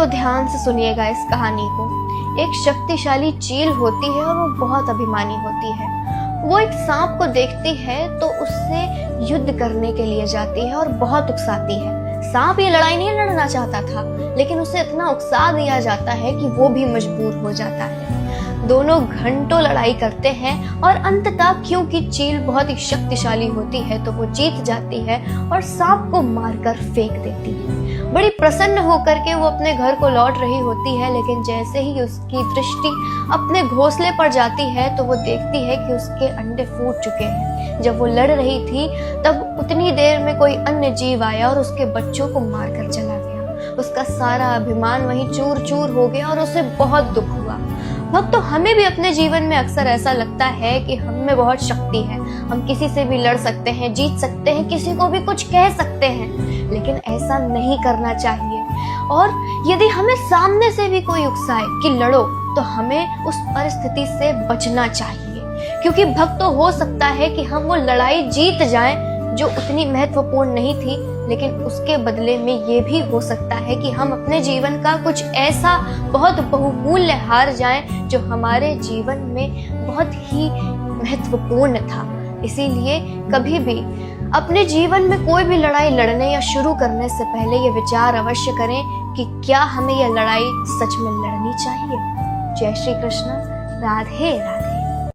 ध्यान से सुनिएगा इस कहानी को। एक शक्तिशाली चील होती है और वो बहुत अभिमानी होती है। वो एक सांप को देखती है तो उससे युद्ध करने के लिए जाती है और बहुत उकसाती है। सांप ये लड़ाई नहीं लड़ना चाहता था, लेकिन उसे इतना उकसा दिया जाता है कि वो भी मजबूर हो जाता है। दोनों घंटों लड़ाई करते हैं और अंततः क्योंकि चील बहुत ही शक्तिशाली होती है तो वो जीत जाती है और सांप को मारकर फेंक देती है। बड़ी प्रसन्न होकर के वो अपने घर को लौट रही होती है, लेकिन जैसे ही उसकी दृष्टि अपने घोंसले पर जाती है तो वो देखती है कि उसके अंडे फूट चुके हैं। जब वो लड़ रही थी तब उतनी देर में कोई अन्य जीव आया और उसके बच्चों को मारकर चला गया। उसका सारा अभिमान वहीं चूर चूर हो गया और उसे बहुत दुख हुआ। भक्तों, हमें भी अपने जीवन में अक्सर ऐसा लगता है कि हम में बहुत शक्ति है, हम किसी से भी लड़ सकते हैं, जीत सकते हैं, किसी को भी कुछ कह सकते हैं, लेकिन ऐसा नहीं करना चाहिए। और यदि हमें सामने से भी कोई उकसाए कि लड़ो, तो हमें उस परिस्थिति से बचना चाहिए, क्योंकि भक्तों हो सकता है कि हम वो लड़ाई जीत जाएं जो उतनी महत्वपूर्ण नहीं थी, लेकिन उसके बदले में ये भी हो सकता है कि हम अपने जीवन का कुछ ऐसा बहुत बहुमूल्य हार जाएं जो हमारे जीवन में बहुत ही महत्वपूर्ण था। इसीलिए कभी भी अपने जीवन में कोई भी लड़ाई लड़ने या शुरू करने से पहले ये विचार अवश्य करें कि क्या हमें यह लड़ाई सच में लड़नी चाहिए। जय श्री कृष्ण। राधे राधे।